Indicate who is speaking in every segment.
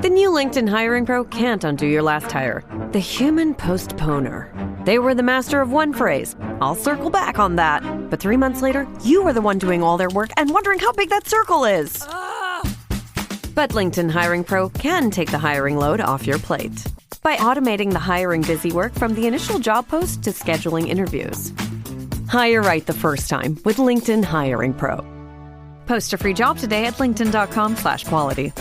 Speaker 1: The new LinkedIn Hiring Pro can't undo your last hire. The human postponer. They were the master of one phrase. I'll circle back on that. But 3 months later, you were the one doing all their work and wondering how big that circle is. But LinkedIn Hiring Pro can take the hiring load off your plate by automating the hiring busy work from the initial job post to scheduling interviews. Hire right the first time with LinkedIn Hiring Pro. Post a free job today at linkedin.com/quality.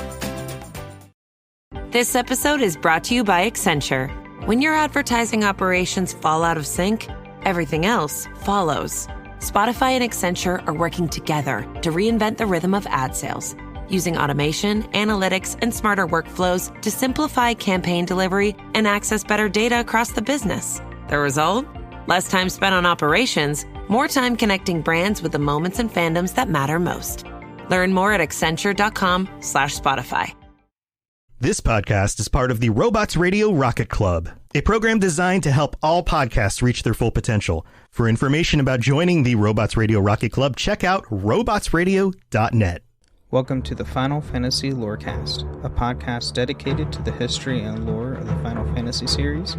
Speaker 1: This episode is brought to you by Accenture. When your advertising operations fall out of sync, everything else follows. Spotify and Accenture are working together to reinvent the rhythm of ad sales, using automation, analytics, and smarter workflows to simplify campaign delivery and access better data across the business. The result? Less time spent on operations, more time connecting brands with the moments and fandoms that matter most. Learn more at accenture.com/Spotify.
Speaker 2: This podcast is part of the Robots Radio Rocket Club, a program designed to help all podcasts reach their full potential. For information about joining the Robots Radio Rocket Club, check out robotsradio.net.
Speaker 3: Welcome to the Final Fantasy Lorecast, a podcast dedicated to the history and lore of the Final Fantasy series.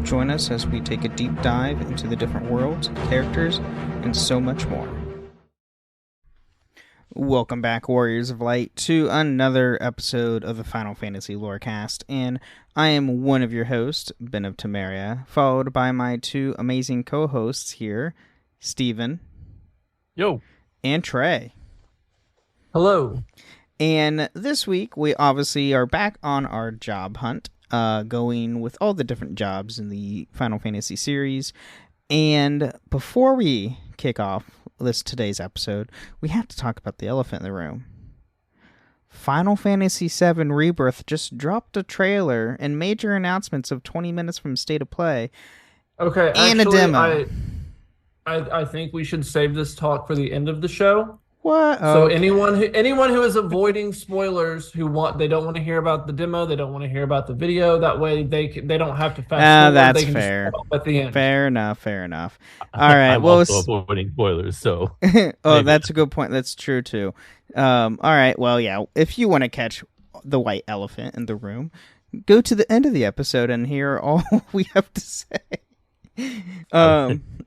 Speaker 3: Join us as we take a deep dive into the different worlds, characters, and so much more. Welcome back, Warriors of Light, to another episode of the Final Fantasy Lorecast, and I am one of your hosts, Ben of Temeria, followed by my two amazing co-hosts here, Steven.
Speaker 4: Yo.
Speaker 3: And Trey.
Speaker 4: Hello.
Speaker 3: And this week, we obviously are back on our job hunt, going with all the different jobs in the Final Fantasy series. And before we kick off today's episode, we have to talk about the elephant in the room. Final Fantasy VII Rebirth just dropped a trailer and major announcements of 20 minutes from State of Play.
Speaker 4: Okay,
Speaker 3: and
Speaker 4: actually,
Speaker 3: a demo.
Speaker 4: I think we should save this talk for the end of the show.
Speaker 3: What?
Speaker 4: So anyone who is avoiding spoilers, they don't want to hear about the demo, they don't want to hear about the video. That way they don't have to fast forward.
Speaker 3: That's
Speaker 4: they can
Speaker 3: fair.
Speaker 4: just stop at the end.
Speaker 3: Fair enough. All right.
Speaker 5: I'm also avoiding spoilers, so.
Speaker 3: Oh, that's a good point. That's true too. All right. Well, yeah. If you want to catch the white elephant in the room, go to the end of the episode and hear all we have to say.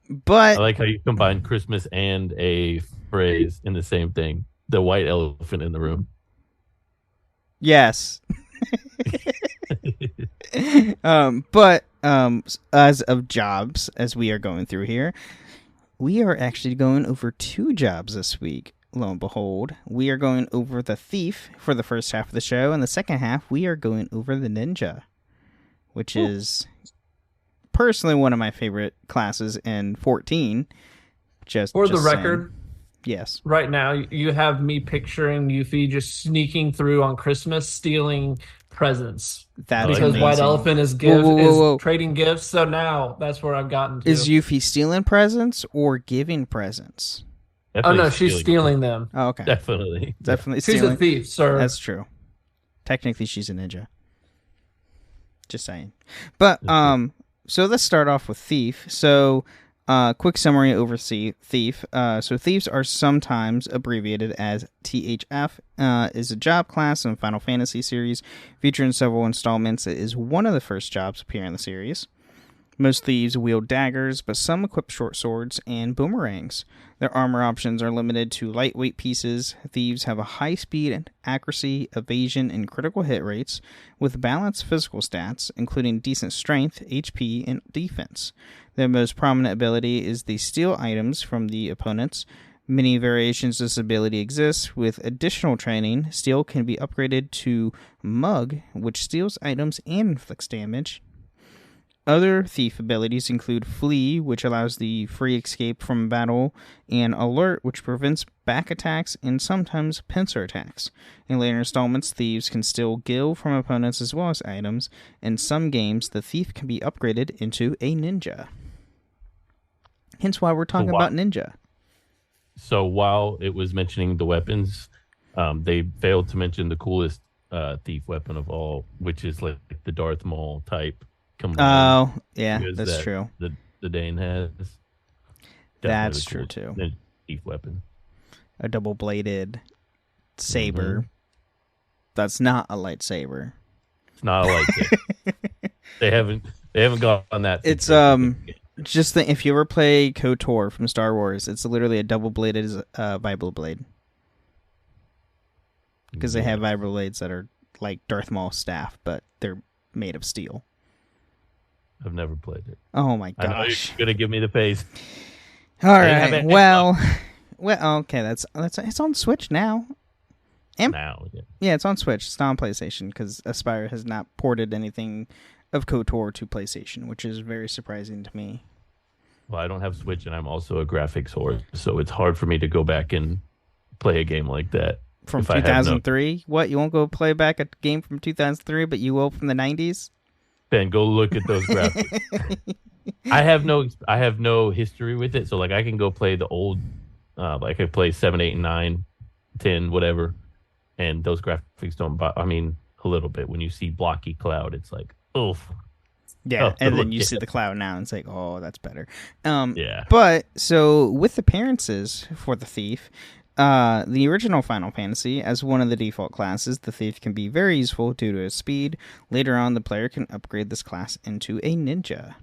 Speaker 3: But
Speaker 5: I like how you combine Christmas and a phrase in the same thing. The white elephant in the room.
Speaker 3: Yes. But as of jobs, as we are going through here, we are actually going over two jobs this week. Lo and behold, we are going over the thief for the first half of the show, and the second half we are going over the ninja, which is personally one of my favorite classes in 14.
Speaker 4: For the record,
Speaker 3: yes.
Speaker 4: Right now, you have me picturing Yuffie just sneaking through on Christmas, stealing presents.
Speaker 3: That
Speaker 4: because
Speaker 3: amazing.
Speaker 4: White Elephant is trading gifts. So now that's where I've gotten to.
Speaker 3: Is Yuffie stealing presents or giving presents?
Speaker 5: Definitely
Speaker 4: no, she's stealing them.
Speaker 3: Oh, okay.
Speaker 5: Definitely
Speaker 4: She's a thief, sir.
Speaker 3: That's true. Technically, she's a ninja. Just saying. But so let's start off with thief. So. Quick summary over thief. So thieves are sometimes abbreviated as THF. Is a job class in the Final Fantasy series, featured in several installments. It is one of the first jobs appearing in the series. Most thieves wield daggers, but some equip short swords and boomerangs. Their armor options are limited to lightweight pieces. Thieves have a high speed and accuracy, evasion, and critical hit rates, with balanced physical stats, including decent strength, HP, and defense. Their most prominent ability is the steal items from the opponents. Many variations of this ability exist. With additional training, steal can be upgraded to mug, which steals items and inflicts damage. Other thief abilities include Flee, which allows the free escape from battle, and Alert, which prevents back attacks and sometimes pincer attacks. In later installments, thieves can steal gil from opponents as well as items. In some games, the thief can be upgraded into a ninja. Hence why we're talking about ninja.
Speaker 5: So while it was mentioning the weapons, they failed to mention the coolest thief weapon of all, which is like the Darth Maul type.
Speaker 3: Oh, yeah, that's true.
Speaker 5: The Dane has.
Speaker 3: That's true, too.
Speaker 5: Thief weapon.
Speaker 3: A double-bladed saber. Mm-hmm. That's not a lightsaber.
Speaker 5: It's not a light game. They haven't gone on that.
Speaker 3: It's just think if you ever play KOTOR from Star Wars, it's literally a double-bladed vibroblade. Because they have vibroblades that are like Darth Maul's staff, but they're made of steel.
Speaker 5: I've never played it.
Speaker 3: Oh my
Speaker 5: I know
Speaker 3: gosh!
Speaker 5: you're gonna give me the face.
Speaker 3: All right. Well, okay. That's it's on Switch now. Yeah, it's on Switch. It's not on PlayStation because Aspyr has not ported anything of KOTOR to PlayStation, which is very surprising to me.
Speaker 5: Well, I don't have Switch, and I'm also a graphics whore, so it's hard for me to go back and play a game like that.
Speaker 3: From 2003? What? You won't go play back a game from 2003, but you will from the 90s?
Speaker 5: Ben, go look at those graphics. I have no history with it, so like I can go play the old, like I play 7, 8, and 9, 10, whatever, and those graphics don't. I mean, a little bit. When you see blocky cloud, it's like, oof.
Speaker 3: Yeah, and then you see the cloud now, and it's like, oh, that's better.
Speaker 5: Yeah.
Speaker 3: But so with appearances for the Thief. The original Final Fantasy, as one of the default classes, the Thief can be very useful due to its speed. Later on, the player can upgrade this class into a ninja.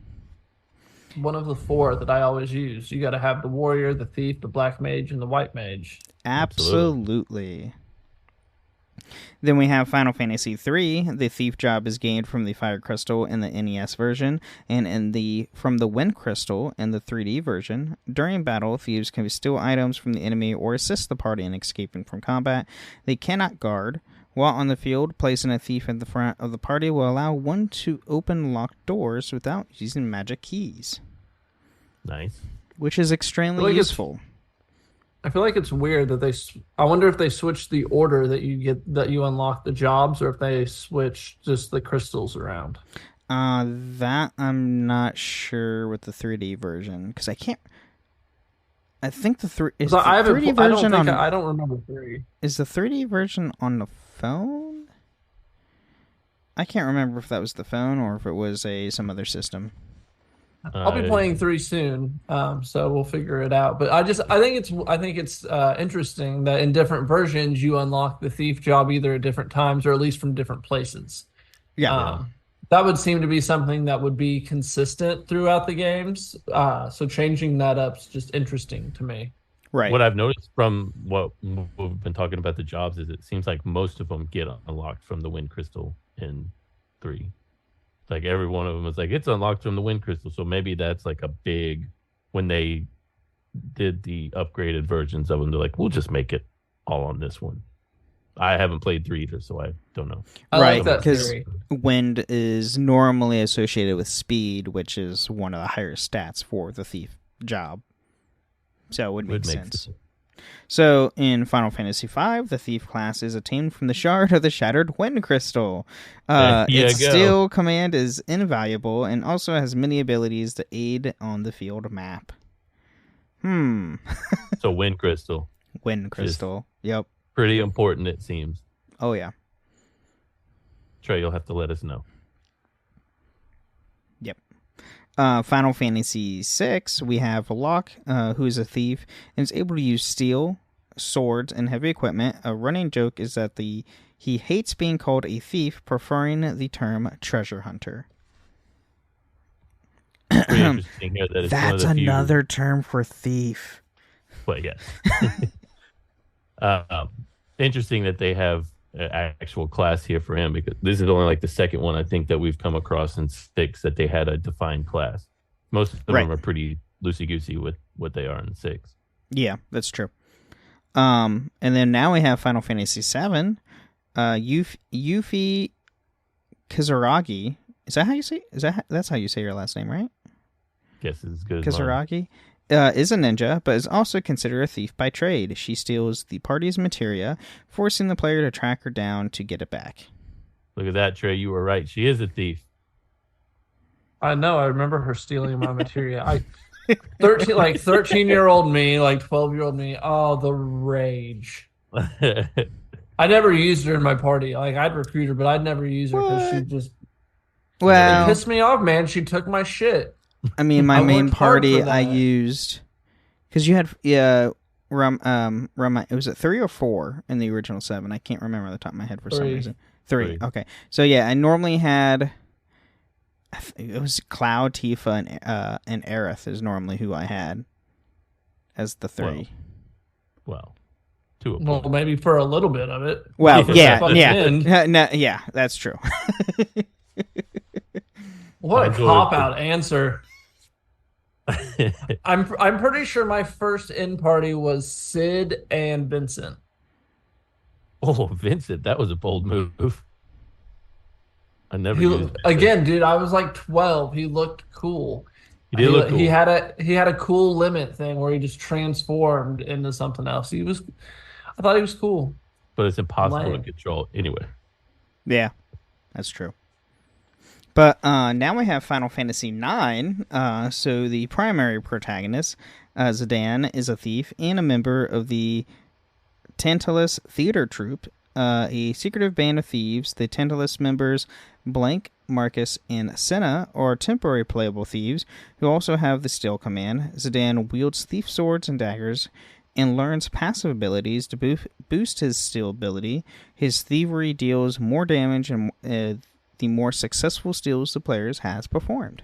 Speaker 4: One of the 4 that I always use. You got to have the warrior, the thief, the black mage, and the white mage.
Speaker 3: Absolutely. Then we have Final Fantasy III. The Thief job is gained from the Fire Crystal in the NES version, and from the Wind Crystal in the 3D version. During battle, thieves can steal items from the enemy or assist the party in escaping from combat. They cannot guard. While on the field, placing a thief in the front of the party will allow one to open locked doors without using magic keys.
Speaker 5: Nice.
Speaker 3: Which is extremely useful.
Speaker 4: I feel like it's weird that I wonder if they switch the order that you unlock the jobs, or if they switch just the crystals around.
Speaker 3: That I'm not sure with the 3D version because I can't. I think the 3D version
Speaker 4: I don't remember 3.
Speaker 3: Is the 3D version on the phone? I can't remember if that was the phone or if it was some other system.
Speaker 4: I'll be playing 3 soon, so we'll figure it out. But I think it's interesting that in different versions you unlock the thief job either at different times or at least from different places.
Speaker 3: Yeah,
Speaker 4: that would seem to be something that would be consistent throughout the games. So changing that up is just interesting to me.
Speaker 3: Right.
Speaker 5: What I've noticed from what we've been talking about the jobs is it seems like most of them get unlocked from the Wind Crystal in 3. Like every one of them is like it's unlocked from the Wind Crystal, so maybe that's like a big when they did the upgraded versions of them. They're like, we'll just make it all on this one. I haven't played 3 either, so I don't know.
Speaker 3: Right, because wind is normally associated with speed, which is one of the higher stats for the thief job. So it would make sense. So, in Final Fantasy V, the Thief class is obtained from the shard of the Shattered Wind Crystal. Its steal command is invaluable and also has many abilities to aid on the field map.
Speaker 5: So, Wind Crystal.
Speaker 3: Wind Crystal, yep.
Speaker 5: Pretty important, it seems.
Speaker 3: Oh, yeah.
Speaker 5: Trey, you'll have to let us know.
Speaker 3: Yep. Final Fantasy VI, we have Locke, who is a thief and is able to use steel, swords, and heavy equipment. A running joke is that he hates being called a thief, preferring the term treasure hunter.
Speaker 5: Pretty interesting here that it's
Speaker 3: That's another term for thief.
Speaker 5: But yes. Interesting that they have an actual class here for him, because this is only like the second one I think that we've come across in 6 that they had a defined class. Most of them are pretty loosey-goosey with what they are in 6.
Speaker 3: Yeah, that's true. And then now we have Final Fantasy VII. Yuffie Kizaragi. Is that how you say? That's how you say your last name, right?
Speaker 5: Yes, it's as good as
Speaker 3: Kizaragi. Is a ninja, but is also considered a thief by trade. She steals the party's materia, forcing the player to track her down to get it back.
Speaker 5: Look at that, Trey. You were right. She is a thief.
Speaker 4: I know. I remember her stealing my materia. 13-year-old me, 12-year-old me. Oh, the rage. I never used her in my party. I'd recruit her, but I'd never use her because she just it pissed me off, man. She took my shit.
Speaker 3: I mean, my main party I used because you had it was at 3 or 4 in the original 7. I can't remember the top of my head for some reason. 3. Okay. So yeah, I normally had. It was Cloud, Tifa, and Aerith is normally who I had as the 3.
Speaker 5: Well, to a
Speaker 4: Well,
Speaker 5: point.
Speaker 4: maybe for a little bit of it.
Speaker 3: Well, yeah.
Speaker 4: End.
Speaker 3: Yeah, that's true.
Speaker 4: What a cop-out answer. I'm pretty sure my first in-party was Sid and Vincent.
Speaker 5: Oh, Vincent, that was a bold move. I never
Speaker 4: again, dude. I was like 12. He looked cool.
Speaker 5: He did look cool.
Speaker 4: He had a cool limit thing where he just transformed into something else. I thought he was cool.
Speaker 5: But it's impossible to control anyway.
Speaker 3: Yeah, that's true. But now we have Final Fantasy IX. So the primary protagonist, Zidane, is a thief and a member of the Tantalus Theater Troupe, a secretive band of thieves. The Tantalus members, Blank, Marcus, and Senna, are temporary playable thieves who also have the Steel Command. Zidane wields thief swords and daggers and learns passive abilities to boost his steel ability. His thievery deals more damage and the more successful steals the players has performed.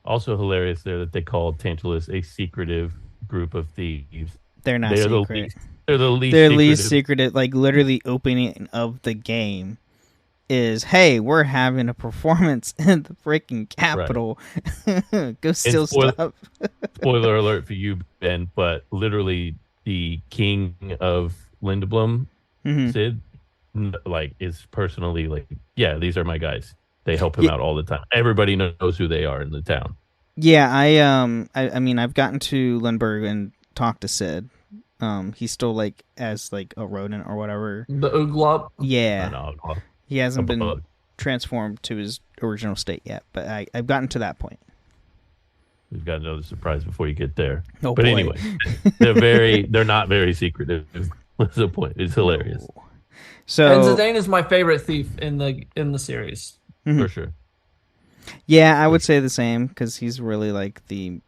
Speaker 5: Also hilarious there that they called Tantalus a secretive group of thieves.
Speaker 3: They're not secret.
Speaker 5: They're the least
Speaker 3: They're
Speaker 5: secretive.
Speaker 3: least secretive. Like, literally opening of the game is, hey, we're having a performance in the freaking Capitol. Right. Go steal stuff.
Speaker 5: Spoiler alert for you, Ben, but literally the king of Lindblum, Sid, like, is personally like, yeah, these are my guys. They help him out all the time. Everybody knows who they are in the town.
Speaker 3: Yeah, I mean, I've gotten to Lindbergh and talked to Sid. He's still like as like a rodent or whatever.
Speaker 4: The Uglop.
Speaker 3: Yeah. He hasn't been transformed to his original state yet, but I've gotten to that point.
Speaker 5: We've got another surprise before you get there.
Speaker 3: Oh,
Speaker 5: but
Speaker 3: boy.
Speaker 5: Anyway, they're not very secretive. What's the point? It's hilarious.
Speaker 3: So,
Speaker 4: and Zidane is my favorite thief in the series.
Speaker 5: For sure.
Speaker 3: Yeah, I would say the same because he's really like the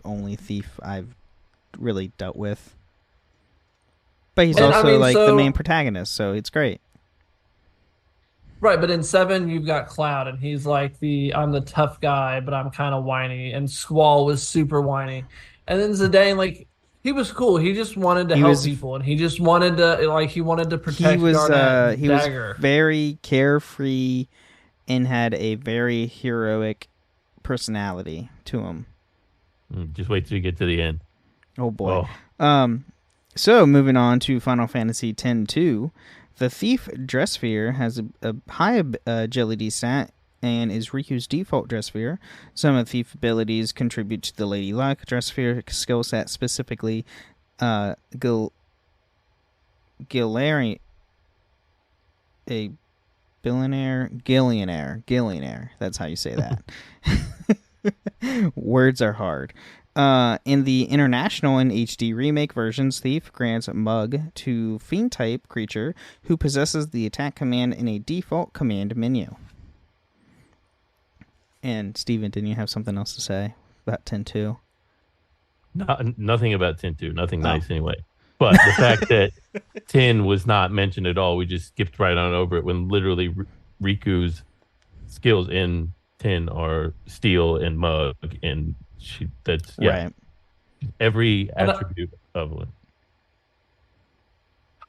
Speaker 3: only thief I've really dealt with. But he's also the main protagonist, so it's great.
Speaker 4: Right, but in 7 you've got Cloud, and he's like I'm the tough guy, but I'm kind of whiny, and Squall was super whiny, and then Zidane, like, he was cool. He just wanted to help people, and he just wanted to protect.
Speaker 3: He was very carefree and had a very heroic personality to him.
Speaker 5: Just wait till you get to the end.
Speaker 3: Oh boy. Oh. So moving on to Final Fantasy X-2. The Thief Dressphere has a high agility stat and is Riku's default Dressphere. Some of the Thief abilities contribute to the Lady Luck Dressphere skill set, specifically Gillionaire, that's how you say that. Words are hard. In the international and HD remake versions, Thief grants Mug to Fiend-type creature who possesses the attack command in a default command menu. And Steven, didn't you have something else to say about 10-2?
Speaker 5: Nothing about 10-2. Nothing nice anyway. But the fact that 10 was not mentioned at all, we just skipped right on over it when literally Riku's skills in 10 are Steel and Mug, and right. Every attribute of one.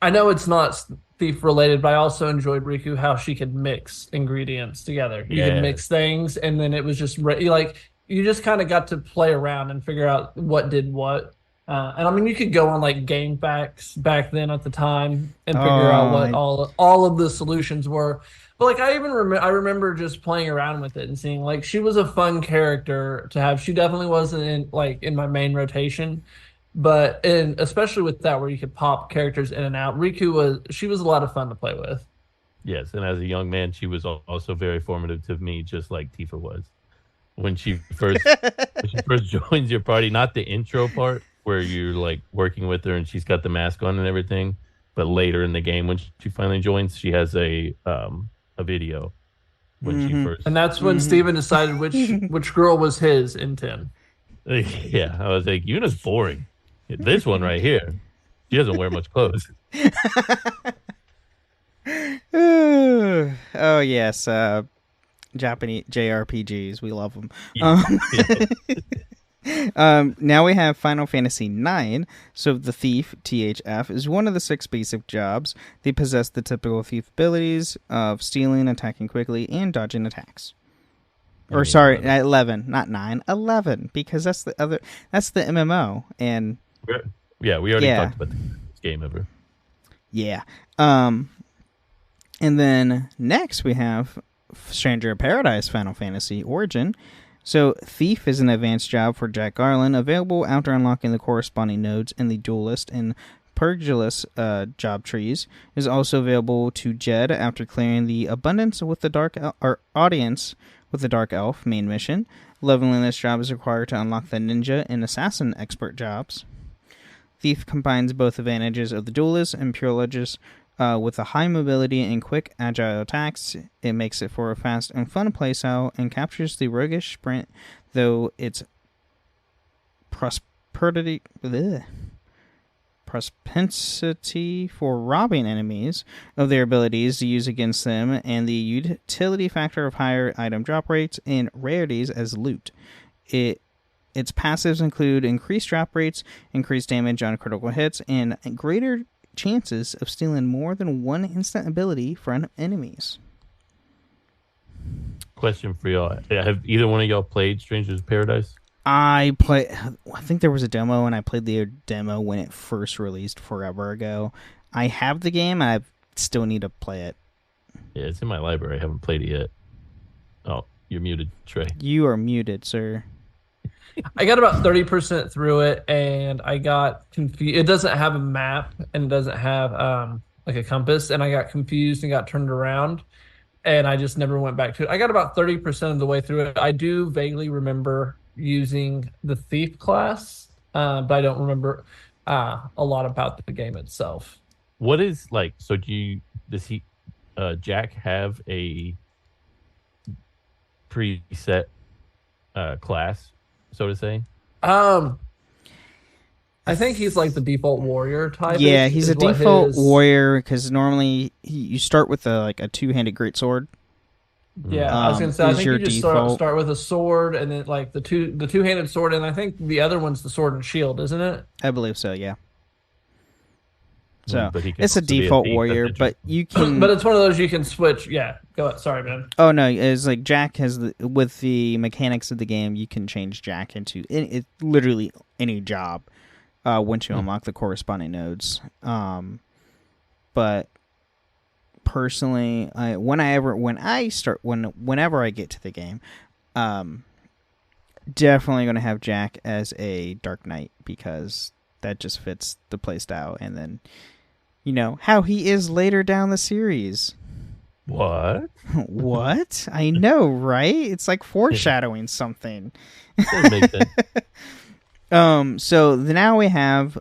Speaker 4: I know it's not Thief related, but I also enjoyed Riku how she could mix ingredients together. You could mix things, and then it was just you just kind of got to play around and figure out what did what. And I mean, you could go on like Game Facts back then at the time and figure out what all of the solutions were. But like I remember just playing around with it and seeing like she was a fun character to have. She definitely wasn't in my main rotation, but especially with that where you could pop characters in and out. She was a lot of fun to play with.
Speaker 5: Yes, and as a young man, she was also very formative to me, just like Tifa was when she first joins your party. Not the intro part where you're like working with her and she's got the mask on and everything, but later in the game when she finally joins, she has a video when she first,
Speaker 4: and that's when Steven decided which girl was his in 10.
Speaker 5: Yeah, I was like, Yuna's boring. This one right here, she doesn't wear much clothes.
Speaker 3: Oh yes, Japanese JRPGs. We love them. Now we have Final Fantasy IX. So the Thief, THF, is one of the 6 basic jobs. They possess the typical thief abilities of stealing, attacking quickly, and dodging attacks. Or sorry, 11, not 9, 11, because that's the MMO. And
Speaker 5: yeah, we already talked about this game ever.
Speaker 3: Yeah. And then next we have Stranger of Paradise Final Fantasy Origin. So Thief is an advanced job for Jack Garland, available after unlocking the corresponding nodes in the Duelist and Purgilus job trees. It is also available to Jed after clearing the Abundance with the Dark Audience with the Dark Elf main mission. Leveling this job is required to unlock the Ninja and Assassin expert jobs. Thief combines both advantages of the Duelist and Purgilus with a high mobility and quick, agile attacks. It makes it for a fast and fun playstyle and captures the roguish sprint, though its propensity for robbing enemies of their abilities to use against them, and the utility factor of higher item drop rates and rarities as loot. Its passives include increased drop rates, increased damage on critical hits, and greater chances of stealing more than one instant ability from enemies.
Speaker 5: Question for y'all. Have either one of y'all played Strangers of Paradise?
Speaker 3: I think there was a demo, and I played the demo when it first released forever ago. I have the game, and I still need to play it.
Speaker 5: Yeah, it's in my library. I haven't played it yet. Oh, you're muted, Trey.
Speaker 3: You are muted, sir.
Speaker 4: I got about 30% through it, and I got confused. It doesn't have a map, and it doesn't have like a compass, and I got confused and got turned around, and I just never went back to it. I got about 30% of the way through it. I do vaguely remember using the Thief class, but I don't remember a lot about the game itself.
Speaker 5: What is like? So does Jack have a preset class, so to say?
Speaker 4: I think he's like the default warrior type.
Speaker 3: Yeah, he's a default warrior because normally you start with a two-handed greatsword.
Speaker 4: Yeah, I was gonna say I think you just start with a sword, and then like the two-handed sword, and I think the other one's the sword and shield, isn't it?
Speaker 3: I believe so. Yeah. So it's a default warrior, but you can.
Speaker 4: But it's one of those you can switch. Yeah, go ahead. Sorry, man.
Speaker 3: Oh no, it's like Jack has with the mechanics of the game, you can change Jack into literally any job once you unlock the corresponding nodes. But personally, whenever I get to the game, definitely going to have Jack as a Dark Knight because that just fits the playstyle, and then how he is later down the series.
Speaker 5: What?
Speaker 3: What? I know, right? It's like foreshadowing something.
Speaker 5: That makes sense.
Speaker 3: So now we have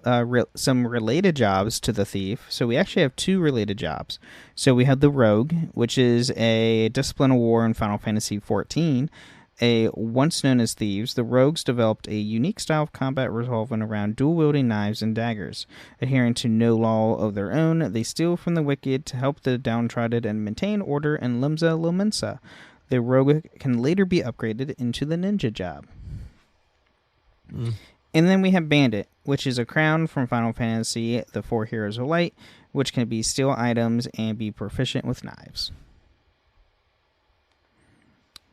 Speaker 3: some related jobs to the Thief. So we actually have 2 related jobs. So we have the Rogue, which is a discipline of war in Final Fantasy XIV. Once known as thieves, the Rogues developed a unique style of combat revolving around dual-wielding knives and daggers. Adhering to no law of their own, they steal from the wicked to help the downtrodden and maintain order in Limsa Lominsa. The Rogue can later be upgraded into the Ninja job. And then we have Bandit, which is a crown from Final Fantasy, the 4 Heroes of Light, which can be steal items and be proficient with knives.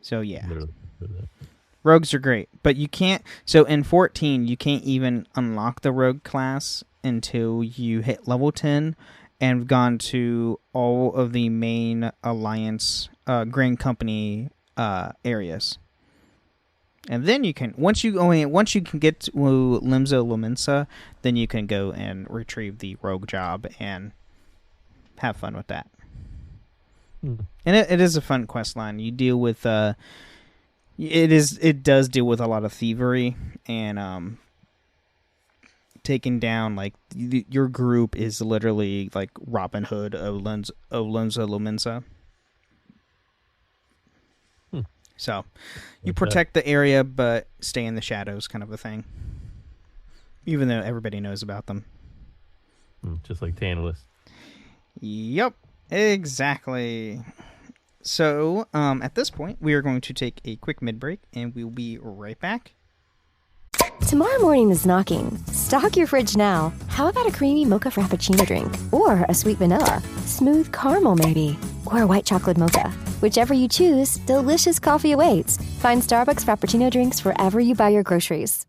Speaker 3: So yeah. Rogues are great, but you can't. So in 14, you can't even unlock the Rogue class until you hit level 10 and have gone to all of the main Alliance Grand Company areas. And then you can once you can get to Limsa Lominsa, then you can go and retrieve the Rogue job and have fun with that. And it is a fun quest line. You deal with it does deal with a lot of thievery and taking down your group is literally like Robin Hood of Limsa Lominsa. So you protect the area but stay in the shadows, kind of a thing. Even though everybody knows about them.
Speaker 5: Just like Tantalus.
Speaker 3: Yep. Exactly. So, at this point, we are going to take a quick mid-break, and we'll be right back.
Speaker 6: Tomorrow morning is knocking. Stock your fridge now. How about a creamy mocha frappuccino drink? Or a sweet vanilla? Smooth caramel, maybe? Or a white chocolate mocha? Whichever you choose, delicious coffee awaits. Find Starbucks Frappuccino drinks wherever you buy your groceries.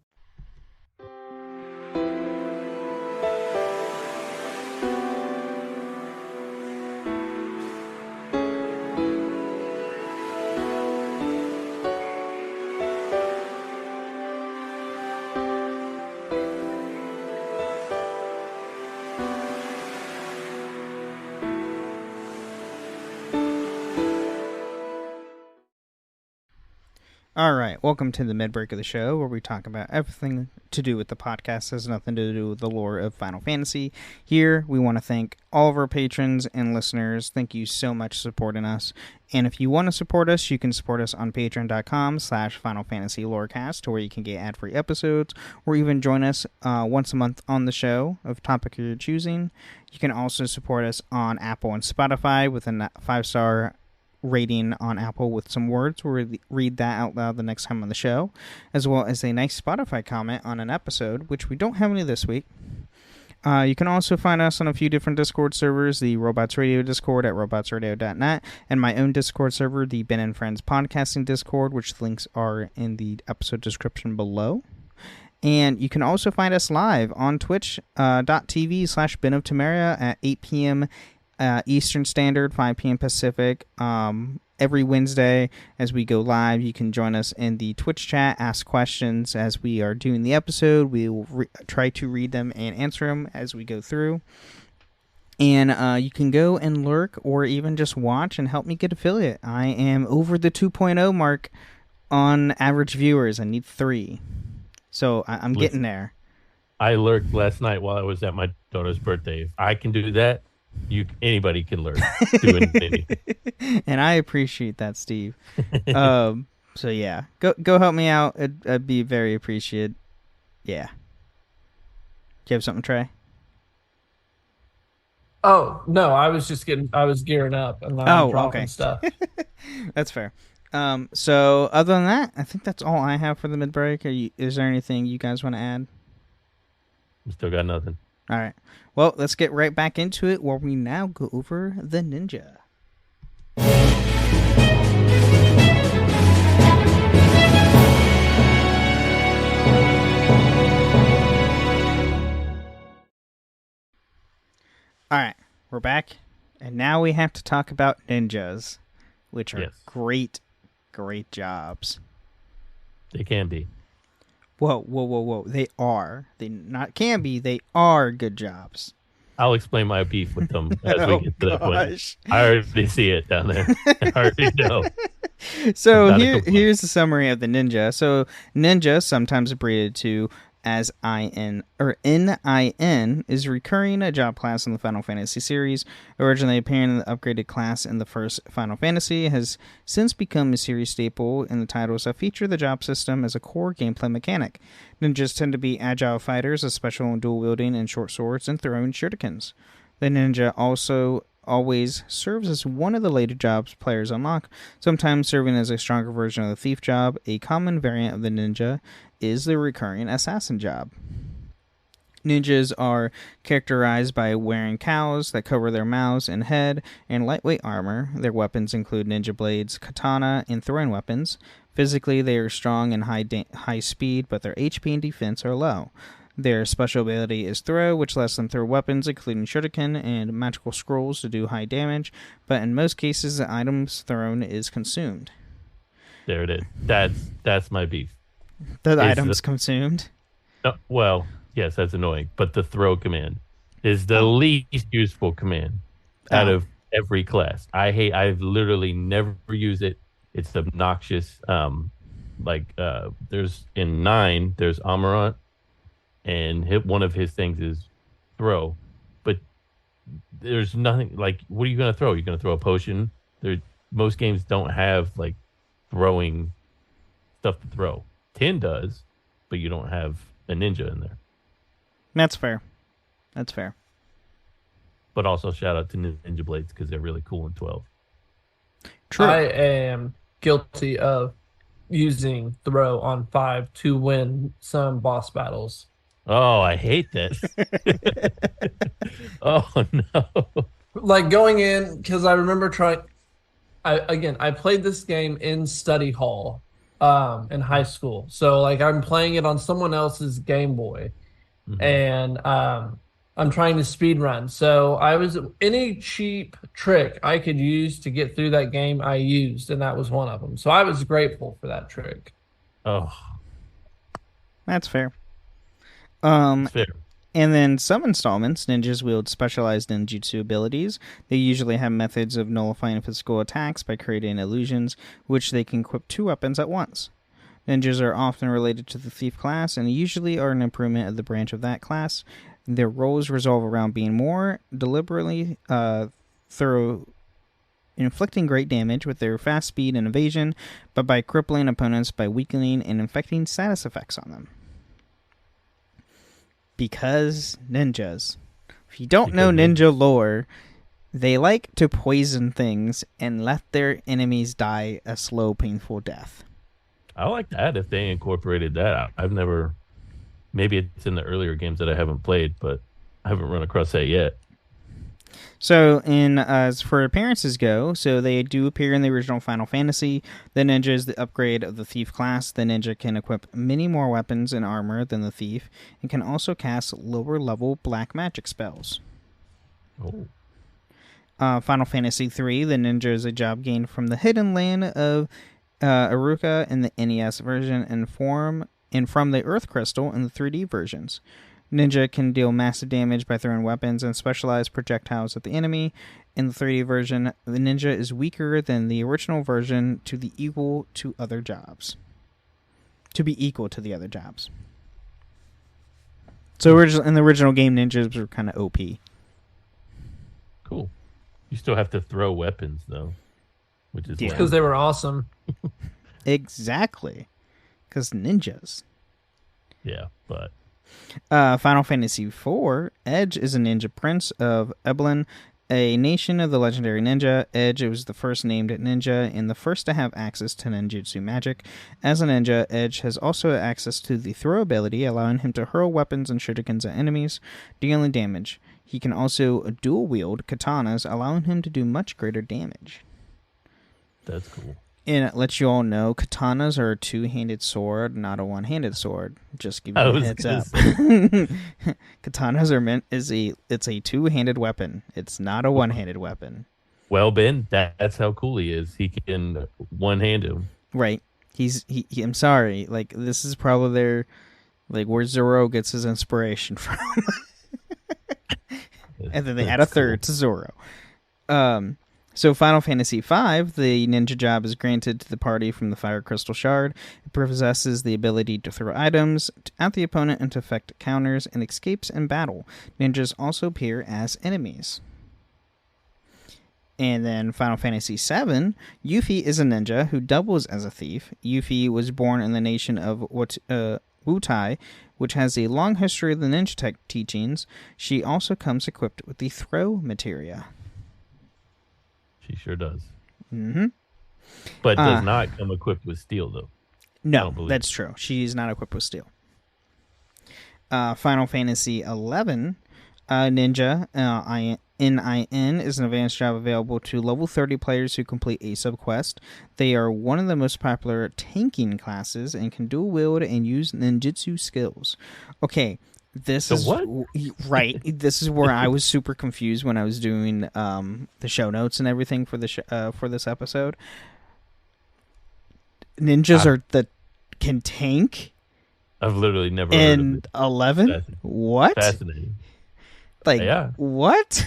Speaker 3: All right, welcome to the mid-break of the show, where we talk about everything to do with the podcast. Has nothing to do with the lore of Final Fantasy. Here, we want to thank all of our patrons and listeners. Thank you so much for supporting us. And if you want to support us, you can support us on patreon.com/Final Fantasy Lorecast, where you can get ad-free episodes, or even join us once a month on the show of topic you're choosing. You can also support us on Apple and Spotify with a 5-star rating on Apple with some words. We'll read that out loud the next time on the show, as well as a nice Spotify comment on an episode, which we don't have any this week. You can also find us on a few different Discord servers, the Robots Radio Discord at robotsradio.net, and my own Discord server, the Ben and Friends Podcasting Discord, which links are in the episode description below. And you can also find us live on twitch.tv/Ben of Temeria at 8 p.m. Eastern Standard, 5 p.m. Pacific. Every Wednesday as we go live, you can join us in the Twitch chat, ask questions as we are doing the episode. We will try to read them and answer them as we go through. And you can go and lurk or even just watch and help me get affiliate. I am over the 2.0 mark on average viewers. I need 3. So I'm getting there.
Speaker 5: I lurked last night while I was at my daughter's birthday. If I can do that, anybody can learn doing anything.
Speaker 3: And I appreciate that, Steve. So yeah, go help me out. I'd be very appreciated. Yeah. Do you have something, Trey?
Speaker 4: Oh no, I was gearing up and dropping stuff.
Speaker 3: That's fair. So other than that, I think that's all I have for the mid break. Is there anything you guys want to add?
Speaker 5: Still got nothing.
Speaker 3: All right. Well, let's get right back into it, where we now go over the ninja. All right, we're back, and now we have to talk about ninjas, which are great jobs.
Speaker 5: They can be.
Speaker 3: Whoa. They are. They not can be. They are good jobs.
Speaker 5: I'll explain my beef with them as we get to that point. I already see it down there. I already know.
Speaker 3: So here's the summary of the ninja. So ninja, sometimes abbreviated to as NIN, is recurring a job class in the Final Fantasy series. Originally appearing in the upgraded class in the first Final Fantasy, has since become a series staple in the titles that feature the job system as a core gameplay mechanic. Ninjas tend to be agile fighters, special in dual wielding and short swords and throwing shurikens. The ninja also always serves as one of the later jobs players unlock, sometimes serving as a stronger version of the thief job. A common variant of the ninja is the recurring assassin job. Ninjas are characterized by wearing cowls that cover their mouths and head, and lightweight armor. Their weapons include ninja blades, katana, and throwing weapons. Physically, they are strong and high speed, but their HP and defense are low. Their special ability is throw, which lets them throw weapons including shuriken and magical scrolls to do high damage, but in most cases the items thrown is consumed.
Speaker 5: There it is. That's my beef.
Speaker 3: The items consumed?
Speaker 5: Well, yes, that's annoying, but the throw command is the least useful command out of every class. I've literally never used it. It's obnoxious. There's in 9, there's Amarant, and one of his things is throw, but there's nothing like, what are you going to throw? You're going to throw a potion? Most games don't have like throwing stuff to throw. 10 does, but you don't have a ninja in there.
Speaker 3: That's fair.
Speaker 5: But also shout out to Ninja Blades because they're really cool in 12.
Speaker 4: True. I am guilty of using throw on 5 to win some boss battles.
Speaker 5: Oh, I hate that. Oh, no.
Speaker 4: Like going in, because I remember I played this game in study hall in high school. So, like, I'm playing it on someone else's Game Boy. And I'm trying to speed run. So any cheap trick I could use to get through that game, I used, and that was one of them. So I was grateful for that trick.
Speaker 5: Oh,
Speaker 3: that's fair.
Speaker 5: Fair.
Speaker 3: And then some installments, ninjas wield specialized ninjutsu abilities. They usually have methods of nullifying physical attacks by creating illusions, which they can equip 2 weapons at once. Ninjas are often related to the thief class and usually are an improvement of the branch of that class. Their roles revolve around being more deliberately thorough, inflicting great damage with their fast speed and evasion, but by crippling opponents by weakening and inflicting status effects on them. Because ninjas. If you don't know ninja lore, they like to poison things and let their enemies die a slow, painful death.
Speaker 5: I like that if they incorporated that. I've never... Maybe it's in the earlier games that I haven't played, but I haven't run across that yet.
Speaker 3: So, as for appearances go, so they do appear in the original Final Fantasy. The ninja is the upgrade of the thief class. The ninja can equip many more weapons and armor than the thief, and can also cast lower-level black magic spells.
Speaker 5: Oh.
Speaker 3: Final Fantasy III, the ninja is a job gained from the hidden land of Eruka in the NES version, and from the Earth Crystal in the 3D versions. Ninja can deal massive damage by throwing weapons and specialized projectiles at the enemy. In the 3D version, the ninja is weaker than the original version to be equal to the other jobs. So in the original game, ninjas were kind of OP.
Speaker 5: Cool. You still have to throw weapons, though. Which is
Speaker 4: because they were awesome.
Speaker 3: Exactly. Because ninjas.
Speaker 5: Yeah, but...
Speaker 3: Final Fantasy IV, Edge is a ninja prince of Eblan, a nation of the legendary ninja. Edge was the first named ninja and the first to have access to ninjutsu magic. As a ninja, Edge has also access to the throw ability, allowing him to hurl weapons and shurikens at enemies, dealing damage. He can also dual-wield katanas, allowing him to do much greater damage.
Speaker 5: That's cool.
Speaker 3: And it lets you all know katanas are a 2-handed sword, not a 1-handed sword. Just give you a heads up. Katanas are it's a 2-handed weapon. It's not a 1-handed weapon.
Speaker 5: Well, Ben, that's how cool he is. He can one-hand him.
Speaker 3: Right. I'm sorry. Like, this is probably where Zoro gets his inspiration from. And then they add a third to Zoro. So Final Fantasy V, the ninja job is granted to the party from the Fire Crystal Shard. It possesses the ability to throw items at the opponent and to effect counters and escapes in battle. Ninjas also appear as enemies. And then Final Fantasy VII, Yuffie is a ninja who doubles as a thief. Yuffie was born in the nation of Wutai, which has a long history of the ninja tech teachings. She also comes equipped with the throw materia.
Speaker 5: She sure does.
Speaker 3: Mm-hmm.
Speaker 5: But does not come equipped with steel, though.
Speaker 3: No, that's true. She's not equipped with steel. Final Fantasy XI, Ninja, NIN, is an advanced job available to level 30 players who complete a subquest. They are one of the most popular tanking classes and can dual wield and use ninjutsu skills. Okay. This is
Speaker 5: what?
Speaker 3: Right. This is where I was super confused when I was doing the show notes and everything for for this episode. Ninjas can tank.
Speaker 5: I've literally never heard of it.
Speaker 3: 11? What?
Speaker 5: Fascinating.
Speaker 3: Like,
Speaker 5: yeah.
Speaker 3: What?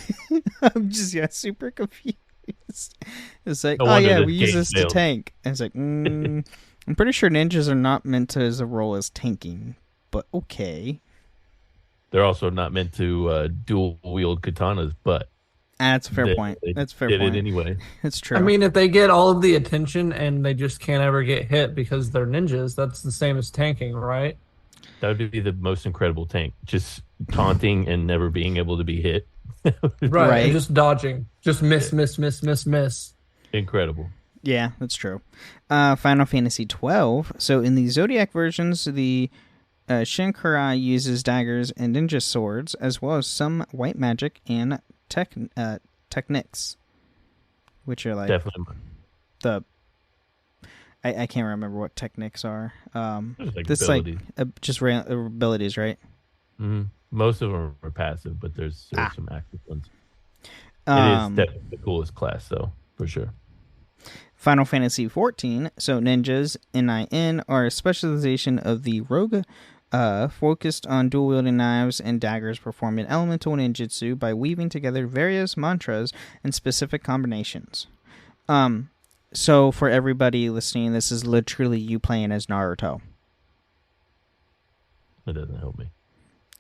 Speaker 3: I'm just super confused. It's like, we use this to tank. And it's like, I'm pretty sure ninjas are not meant to as a role as tanking, but okay.
Speaker 5: They're also not meant to dual wield katanas, but
Speaker 3: that's a fair point. That's a fair point.
Speaker 5: Did it anyway.
Speaker 3: It's true.
Speaker 4: I mean, if they get all of the attention and they just can't ever get hit because they're ninjas, that's the same as tanking, right?
Speaker 5: That would be the most incredible tank. Just taunting and never being able to be hit.
Speaker 4: Right. And just dodging. Just miss.
Speaker 5: Incredible.
Speaker 3: Yeah, that's true. Final Fantasy 12. So in the Zodiac versions, the Shinkurai uses daggers and ninja swords, as well as some white magic and techniques, which are like
Speaker 5: definitely
Speaker 3: the. I can't remember what techniques are.
Speaker 5: Like
Speaker 3: this
Speaker 5: abilities.
Speaker 3: like just abilities, right?
Speaker 5: Mm-hmm. Most of them are passive, but there's some active ones. It is definitely the coolest class, though, for sure.
Speaker 3: Final Fantasy 14. So ninjas, NIN, are a specialization of the rogue, focused on dual-wielding knives and daggers, performing elemental ninjutsu by weaving together various mantras and specific combinations. So for everybody listening, this is literally you playing as Naruto.
Speaker 5: That doesn't help me.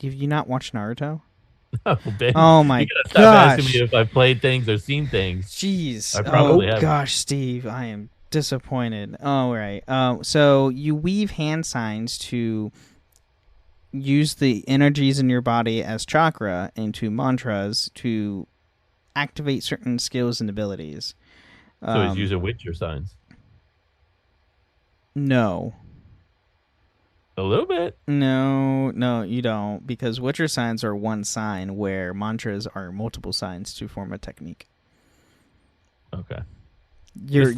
Speaker 3: Have you not watched Naruto?
Speaker 5: Oh, Ben,
Speaker 3: oh my
Speaker 5: you gotta
Speaker 3: gosh!
Speaker 5: stop asking me if I've played things or seen things.
Speaker 3: Jeez!
Speaker 5: I probably haven't.
Speaker 3: Gosh, Steve, I am disappointed. All right. So you weave hand signs to use the energies in your body as chakra into mantras to activate certain skills and abilities.
Speaker 5: So he's using Witcher signs.
Speaker 3: No.
Speaker 5: A little bit.
Speaker 3: No, you don't, because Witcher signs are one sign, where mantras are multiple signs to form a technique.
Speaker 5: Okay. You're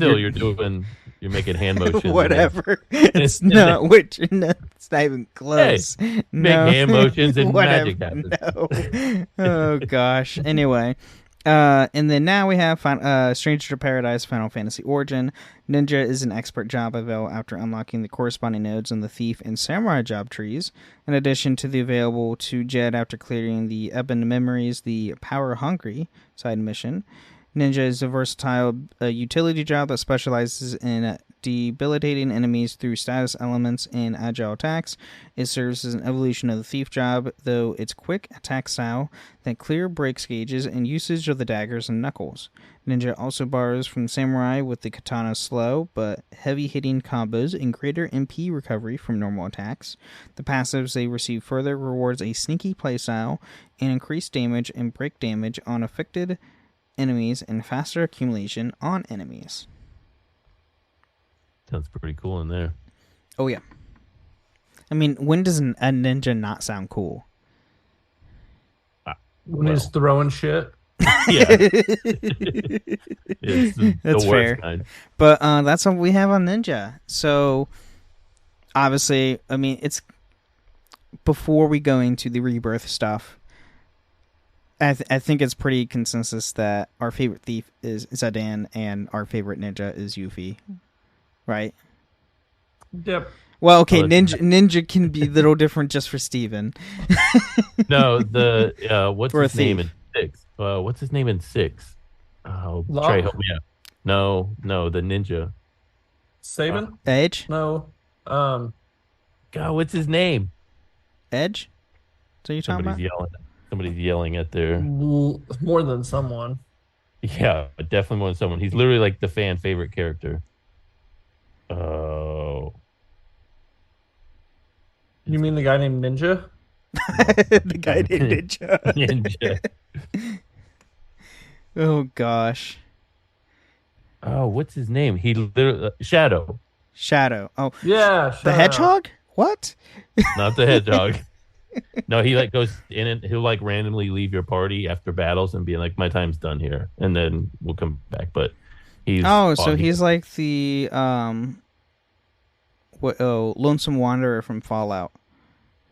Speaker 5: making hand motions.
Speaker 3: Whatever. It's not Witcher. No, it's not even close.
Speaker 5: Hey, make hand motions and magic happens.
Speaker 3: No. Oh gosh. Anyway. And then now we have Stranger to Paradise Final Fantasy Origin. Ninja is an expert job available after unlocking the corresponding nodes on the Thief and Samurai job trees, in addition to the available to Jed after clearing the Ebon Memories, the Power Hungry side mission. Ninja is a versatile utility job that specializes in debilitating enemies through status elements and agile attacks. It serves as an evolution of the Thief job, though its quick attack style that clear breaks gauges and usage of the daggers and knuckles. Ninja also borrows from Samurai with the katana's slow but heavy-hitting combos and greater MP recovery from normal attacks. The passives they receive further rewards a sneaky playstyle and increased damage and break damage on affected enemies and faster accumulation on enemies.
Speaker 5: Sounds pretty cool in there.
Speaker 3: Oh, yeah. I mean, when does a ninja not sound cool?
Speaker 4: When he's throwing shit.
Speaker 5: Yeah. It's
Speaker 3: that's
Speaker 5: the worst
Speaker 3: fair.
Speaker 5: kind.
Speaker 3: But that's what we have on Ninja. So, obviously, I mean, it's before we go into the rebirth stuff, I think it's pretty consensus that our favorite thief is Zidane and our favorite ninja is Yuffie. Right?
Speaker 4: Yep.
Speaker 3: Well, okay, ninja can be a little different just for Steven.
Speaker 5: No, what's
Speaker 3: Or a
Speaker 5: his name
Speaker 3: thief.
Speaker 5: in 6? What's his name in 6? Oh,
Speaker 4: Locke?
Speaker 5: Trey, help me out. No, the ninja.
Speaker 4: Sabin?
Speaker 3: Edge?
Speaker 4: No.
Speaker 5: God, what's his name?
Speaker 3: Edge? So you talking about?
Speaker 5: Somebody's yelling at their...
Speaker 4: More than someone.
Speaker 5: Yeah, definitely more than someone. He's literally like the fan favorite character. Oh.
Speaker 4: You mean the guy named Ninja?
Speaker 3: The guy named Ninja.
Speaker 5: Ninja.
Speaker 3: Oh, gosh.
Speaker 5: Oh, what's his name? He literally... Shadow.
Speaker 3: Oh.
Speaker 4: Yeah.
Speaker 3: The hedgehog? What?
Speaker 5: Not the hedgehog. No, he like goes in and he'll like randomly leave your party after battles and be like, my time's done here. And then we'll come back. But he's...
Speaker 3: So he's like the Lonesome Wanderer from Fallout,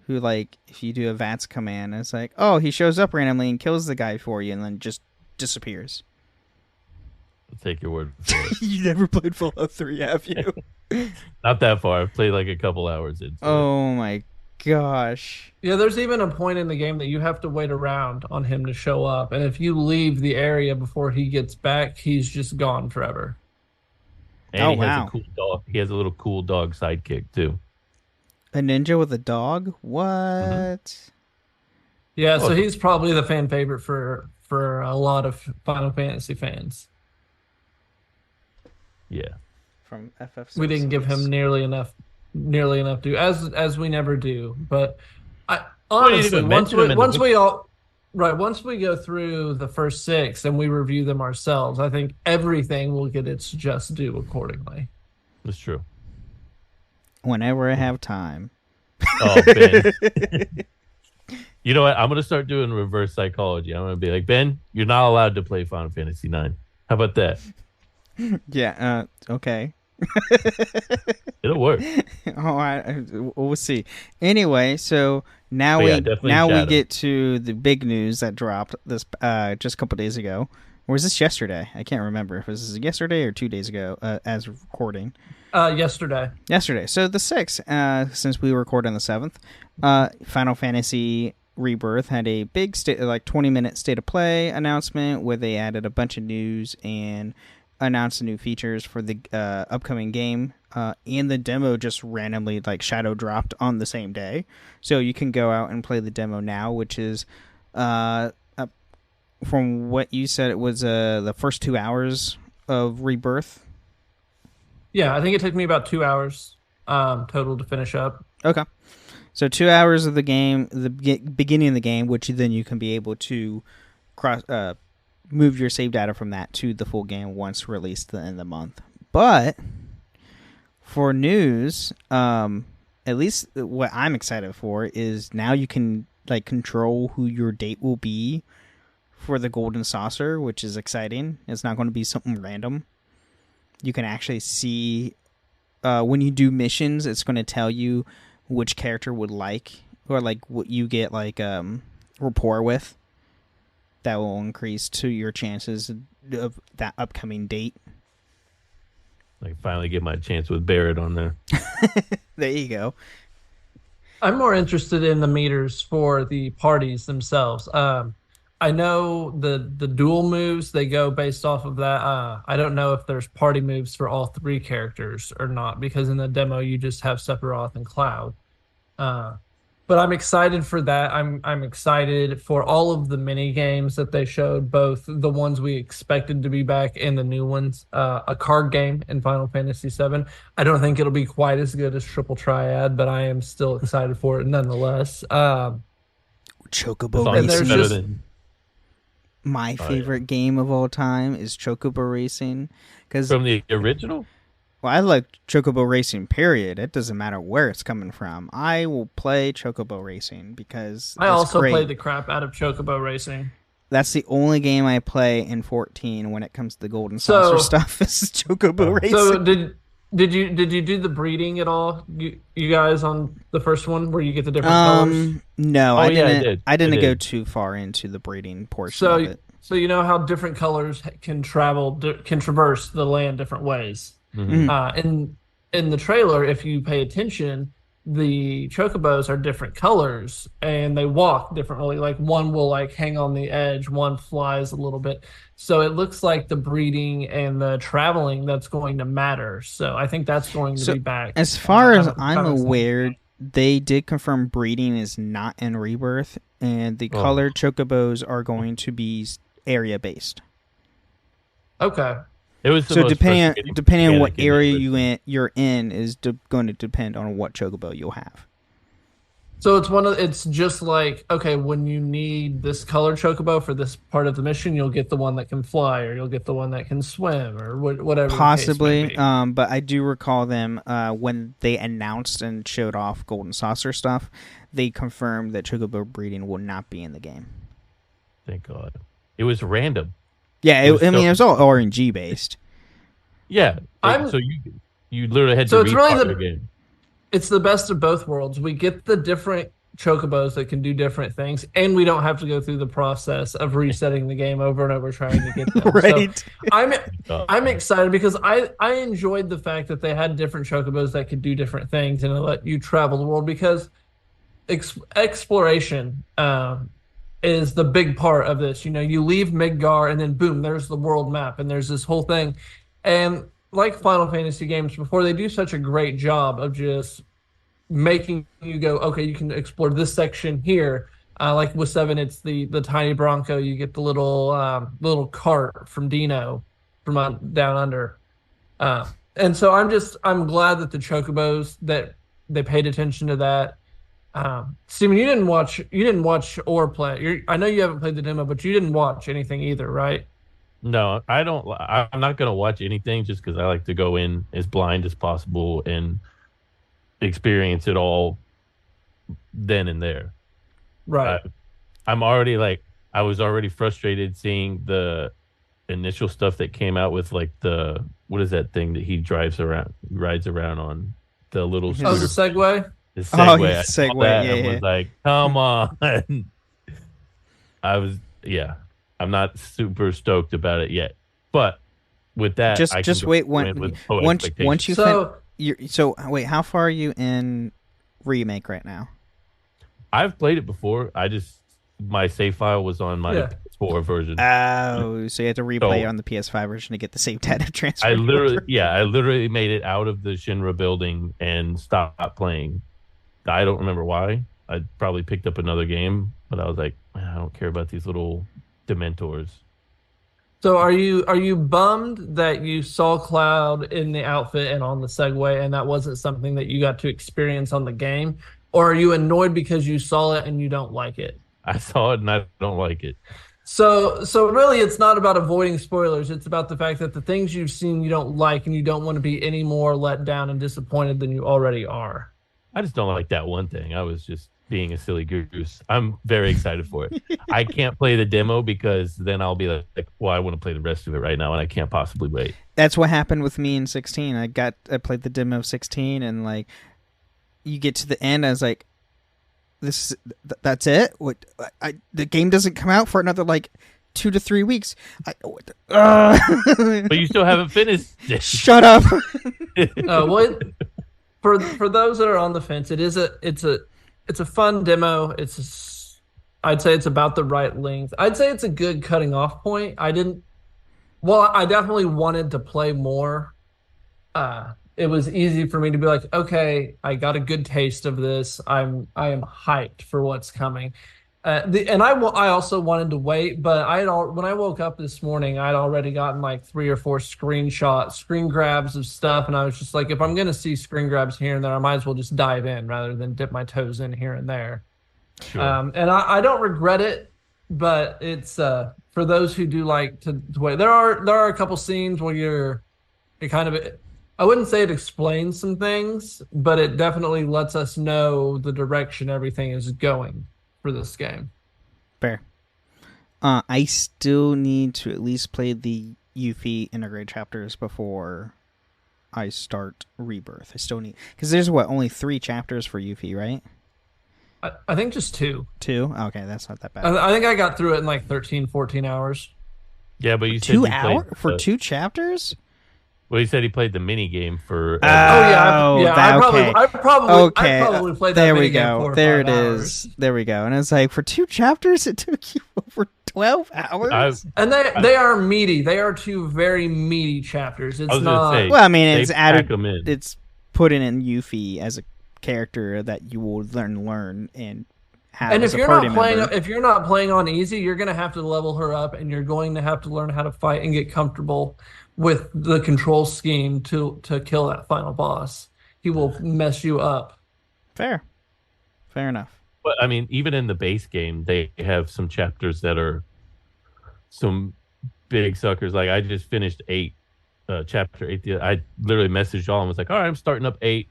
Speaker 3: who, like, if you do a VATS command, it's like, oh, he shows up randomly and kills the guy for you and then just disappears.
Speaker 5: I'll take your word for it.
Speaker 3: You never played Fallout 3, have you?
Speaker 5: Not that far. I've played like a couple hours into
Speaker 3: Oh my gosh.
Speaker 4: Yeah, there's even a point in the game that you have to wait around on him to show up. And if you leave the area before he gets back, he's just gone forever.
Speaker 5: And he has a cool dog. He has a little cool dog sidekick too.
Speaker 3: A ninja with a dog? What?
Speaker 5: Mm-hmm.
Speaker 4: Yeah, so he's probably the fan favorite for a lot of Final Fantasy fans.
Speaker 5: Yeah.
Speaker 3: From FF6.
Speaker 4: We didn't give him nearly enough due, as we never do. But honestly, once Right. Once we go through the first 6 and we review them ourselves, I think everything will get its just due accordingly.
Speaker 5: That's true.
Speaker 3: Whenever I have time.
Speaker 5: Oh, Ben. You know what? I'm going to start doing reverse psychology. I'm going to be like, Ben, you're not allowed to play Final Fantasy IX. How about that?
Speaker 3: Yeah, okay.
Speaker 5: It'll work.
Speaker 3: All right, we'll see. Anyway, so now we get to the big news that dropped this just a couple days ago. Or was this yesterday? I can't remember if this is yesterday or 2 days ago as recording.
Speaker 4: Yesterday.
Speaker 3: So the 6th, since we record on the 7th, Final Fantasy Rebirth had a big 20-minute state of play announcement where they added a bunch of news and announced the new features for the upcoming game. And the demo just randomly shadow dropped on the same day. So you can go out and play the demo now, which is, from what you said, it was the first 2 hours of Rebirth.
Speaker 4: Yeah, I think it took me about 2 hours total to finish up.
Speaker 3: Okay. So 2 hours of the game, the beginning of the game, which then you can be able to move your save data from that to the full game once released in the month. But for news, at least what I'm excited for is now you can control who your date will be for the Golden Saucer, which is exciting. It's not going to be something random. You can actually see when you do missions, it's going to tell you which character would or what you get rapport with. That will increase to your chances of that upcoming date.
Speaker 5: Finally get my chance with Barrett on there.
Speaker 3: There you go.
Speaker 4: I'm more interested in the meters for the parties themselves. I know the dual moves, they go based off of that. I don't know if there's party moves for all 3 characters or not, because in the demo you just have Sephiroth and Cloud. But I'm excited for that. I'm excited for all of the mini games that they showed, both the ones we expected to be back and the new ones. A card game in Final Fantasy VII. I don't think it'll be quite as good as Triple Triad, but I am still excited for it nonetheless.
Speaker 3: Chocobo Racing. My favorite game of all time is Chocobo Racing.
Speaker 5: From the original?
Speaker 3: Well, I like Chocobo Racing, period. It doesn't matter where it's coming from. I will play Chocobo Racing because
Speaker 4: I also played the crap out of Chocobo Racing.
Speaker 3: That's the only game I play in 14 when it comes to the Golden Saucer stuff is Chocobo Racing.
Speaker 4: So did you do the breeding at all, you guys, on the first one where you get the different colors?
Speaker 3: No, I didn't. I didn't go too far into the breeding portion of it.
Speaker 4: So you know how different colors can traverse the land different ways. Mm-hmm. In the trailer, if you pay attention, the chocobos are different colors and they walk differently. One will hang on the edge, one flies a little bit. So it looks like the breeding and the traveling that's going to matter. So I think that's going to be back.
Speaker 3: As far as I'm aware, they did confirm breeding is not in Rebirth, and the colored chocobos are going to be area based.
Speaker 4: Okay.
Speaker 3: It was so depending on what area you're in is going to depend on what chocobo you'll have.
Speaker 4: So it's just when you need this color chocobo for this part of the mission, you'll get the one that can fly, or you'll get the one that can swim, or whatever.
Speaker 3: Possibly, but I do recall them when they announced and showed off Golden Saucer stuff, they confirmed that chocobo breeding will not be in the game.
Speaker 5: Thank God. It was random.
Speaker 3: Yeah, it was all RNG based.
Speaker 5: Yeah, so you literally had to read the game.
Speaker 4: It's the best of both worlds. We get the different chocobos that can do different things, and we don't have to go through the process of resetting the game over and over trying to get them.
Speaker 3: Right.
Speaker 4: So I'm excited because I enjoyed the fact that they had different chocobos that could do different things and let you travel the world, because exploration is the big part of this. You leave Midgar and then boom, there's the world map and there's this whole thing. And like Final Fantasy games before, they do such a great job of just making you go, okay, you can explore this section here. Like with 7, it's the tiny Bronco. You get the little cart from Dino from down under. And so I'm glad that the chocobos, that they paid attention to that. Steven, you didn't watch or play. I know you haven't played the demo, but you didn't watch anything either, right?
Speaker 5: No, I don't. I'm not gonna watch anything just because I like to go in as blind as possible and experience it all then and there.
Speaker 4: Right.
Speaker 5: I'm already like, I was already frustrated seeing the initial stuff that came out with like what is that thing that he rides around on, the little scooter.
Speaker 4: Oh, the Segway.
Speaker 5: The Segway.
Speaker 3: Oh, Segway. Yeah.
Speaker 5: Was like, come on. I'm not super stoked about it yet, but with that,
Speaker 3: just wait once you wait. How far are you in remake right now?
Speaker 5: I've played it before. My save file was on my PS4 version.
Speaker 3: Oh, so you had to replay on the PS5 version to get the save data transfer.
Speaker 5: I literally made it out of the Shinra building and stopped playing. I don't remember why. I probably picked up another game, but I was like, I don't care about these little Dementors.
Speaker 4: So are you bummed that you saw Cloud in the outfit and on the Segway and that wasn't something that you got to experience on the game? Or are you annoyed because you saw it and you don't like it?
Speaker 5: I saw it and I don't like it.
Speaker 4: So really it's not about avoiding spoilers. It's about the fact that the things you've seen you don't like and you don't want to be any more let down and disappointed than you already are.
Speaker 5: I just don't like that one thing. I was just being a silly goose. I'm very excited for it. I can't play the demo because then I'll be like, well, I want to play the rest of it right now and I can't possibly wait.
Speaker 3: That's what happened with me in 16. I played the demo of 16 and like you get to the end, I was like, that's it? The game doesn't come out for another like 2 to 3 weeks.
Speaker 5: But you still haven't finished it.
Speaker 3: Shut up.
Speaker 4: For those that are on the fence, it's a fun demo. I'd say it's about the right length. I'd say it's a good cutting off point. I definitely wanted to play more. It was easy for me to be like, okay, I got a good taste of this. I am hyped for what's coming. I also wanted to wait, but when I woke up this morning, I'd already gotten like 3 or 4 screen grabs of stuff, and I was just like, if I'm gonna see screen grabs here and there, I might as well just dive in rather than dip my toes in here and there.
Speaker 5: Sure.
Speaker 4: And I don't regret it, but it's for those who do like to wait. There are a couple scenes where it kind of, I wouldn't say it explains some things, but it definitely lets us know the direction everything is going for this game.
Speaker 3: Fair. I still need to at least play the Yuffie integrate chapters before I start Rebirth. I still need, because there's only 3 chapters for Yuffie, right?
Speaker 4: I think just 2.
Speaker 3: 2? Okay, that's not that bad.
Speaker 4: I think I got through it in like 13, 14 hours.
Speaker 5: Yeah, but you said
Speaker 3: 2 hours for 2 chapters?
Speaker 5: Well, he said he played the mini game for.
Speaker 4: I probably played that
Speaker 3: there
Speaker 4: mini
Speaker 3: we go.
Speaker 4: game for
Speaker 3: there
Speaker 4: 5
Speaker 3: it
Speaker 4: hours.
Speaker 3: is. There we go. And it's like for 2 chapters, it took you over 12 hours.
Speaker 4: And they are meaty. They are 2 very meaty chapters. It's not.
Speaker 3: Well, I mean, it's added.
Speaker 5: Them in.
Speaker 3: It's put in Yuffie as a character that you will learn and have.
Speaker 4: And
Speaker 3: if you're
Speaker 4: not playing on easy, you're going to have to level her up, and you're going to have to learn how to fight and get comfortable with the control scheme to kill that final boss. He will mess you up.
Speaker 3: Fair enough.
Speaker 5: But I mean, even in the base game, they have some chapters that are some big suckers. Like I just finished chapter 8. I literally messaged y'all and was like, all right, I'm starting up 8.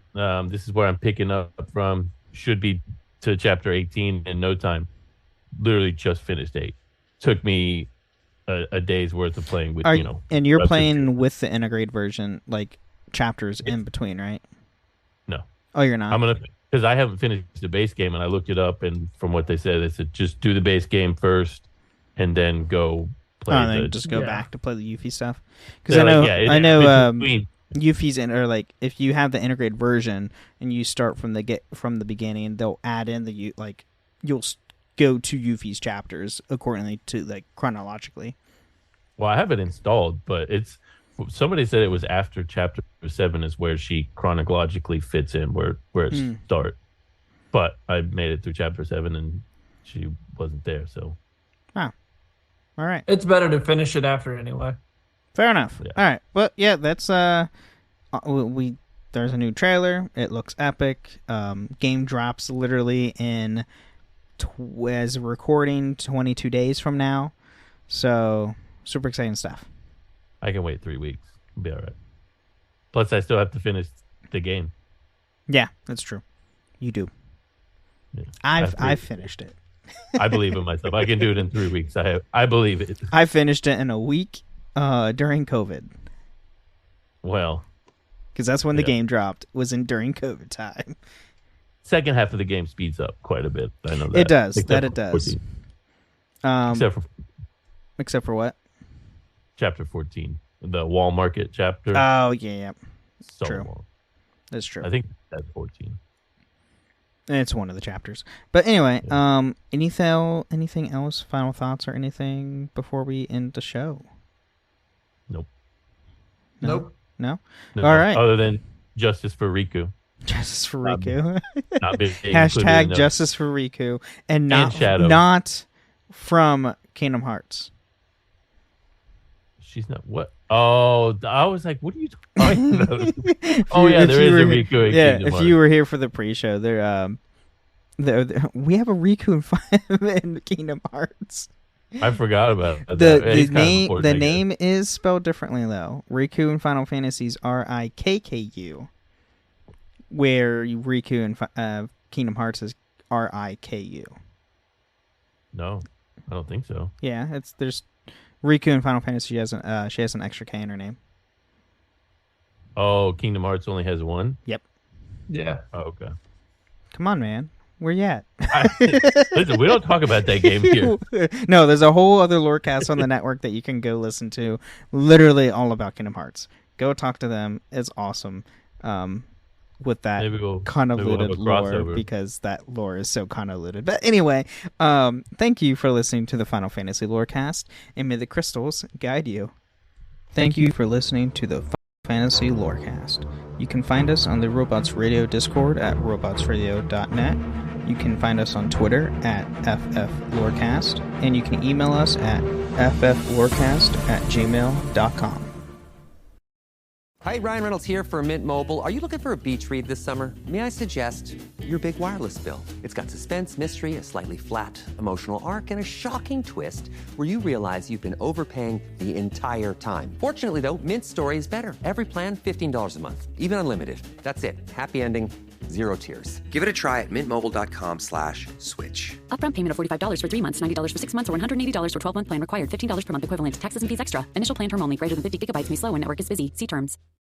Speaker 5: This is where I'm picking up from. Should be to chapter 18 in no time. Literally just finished 8. Took me a day's worth of playing with,
Speaker 3: And you're playing with the integrate version, like chapters in between, right?
Speaker 5: No.
Speaker 3: Oh, you're not?
Speaker 5: Because I haven't finished the base game, and I looked it up, and from what they said just do the base game first, and then go play.
Speaker 3: Then just go back to play the Yuffie stuff. Because I know Yuffie's if you have the integrated version and you start from the beginning, they'll add in you'll go to Yuffie's chapters accordingly to chronologically.
Speaker 5: Well, I have it installed, but somebody said it was after chapter 7 is where she chronologically fits in where it starts. But I made it through chapter 7 and she wasn't there, so.
Speaker 3: Wow. All right.
Speaker 4: It's better to finish it after anyway.
Speaker 3: Fair enough.
Speaker 5: Yeah.
Speaker 3: All right. Well, yeah, that's we there's a new trailer. It looks epic. Game drops literally in, as recording, 22 days from now. So, super exciting stuff.
Speaker 5: I can wait 3 weeks. It'll be all right. Plus, I still have to finish the game.
Speaker 3: Yeah, that's true. You do.
Speaker 5: Yeah,
Speaker 3: I've finished it.
Speaker 5: I believe in myself. I can do it in 3 weeks. I believe it.
Speaker 3: I finished it in a week during COVID.
Speaker 5: Well,
Speaker 3: because that's when the game dropped. Was during COVID time.
Speaker 5: Second half of the game speeds up quite a bit. I know that
Speaker 3: it does. It does. Except for what?
Speaker 5: Chapter 14, the wall market chapter.
Speaker 3: Oh yeah.
Speaker 5: So
Speaker 3: true.
Speaker 5: long.
Speaker 3: That's true.
Speaker 5: I think that's 14.
Speaker 3: It's one of the chapters. But anyway, anything else? Final thoughts or anything before we end the show?
Speaker 5: Nope.
Speaker 3: No?
Speaker 5: No.
Speaker 3: All right.
Speaker 5: Other than justice for Riku.
Speaker 3: Justice for Riku.
Speaker 5: Not being
Speaker 3: Hashtag justice for Riku. And not from Kingdom Hearts.
Speaker 5: She's not what? Oh, I was like, what are you talking about? Oh yeah, there is a Riku in Kingdom Hearts.
Speaker 3: If you were here for the pre-show, we have a Riku in Kingdom Hearts.
Speaker 5: I forgot about that.
Speaker 3: The name is spelled differently though. Riku in Final Fantasy is Rikku, where Riku in Kingdom Hearts is Riku.
Speaker 5: No, I don't think so.
Speaker 3: Yeah, there's Riku in Final Fantasy. She has an extra K in her name.
Speaker 5: Oh, Kingdom Hearts only has one?
Speaker 3: Yep.
Speaker 4: Yeah.
Speaker 5: Oh, okay.
Speaker 3: Come on, man. Where you at?
Speaker 5: Listen, we don't talk about that game here.
Speaker 3: No, there's a whole other Lorecast on the network that you can go listen to. Literally all about Kingdom Hearts. Go talk to them. It's awesome. With that convoluted lore, because that lore is so convoluted. But anyway, thank you for listening to the Final Fantasy Lorecast, and may the crystals guide you. Thank you for listening to the Final Fantasy Lorecast. You can find us on the Robots Radio Discord at robotsradio.net. You can find us on Twitter at FFLorecast, and you can email us at fflorecast@gmail.com.
Speaker 7: Hi, Ryan Reynolds here for Mint Mobile. Are you looking for a beach read this summer? May I suggest your big wireless bill? It's got suspense, mystery, a slightly flat emotional arc, and a shocking twist where you realize you've been overpaying the entire time. Fortunately, though, Mint's story is better. Every plan, $15 a month, even unlimited. That's it. Happy ending, 0 tears. Give it a try at mintmobile.com/switch.
Speaker 8: Upfront payment of $45 for 3 months, $90 for 6 months, or $180 for 12-month plan required. $15 per month equivalent to taxes and fees extra. Initial plan term only. Greater than 50 gigabytes may slow when network is busy. See terms.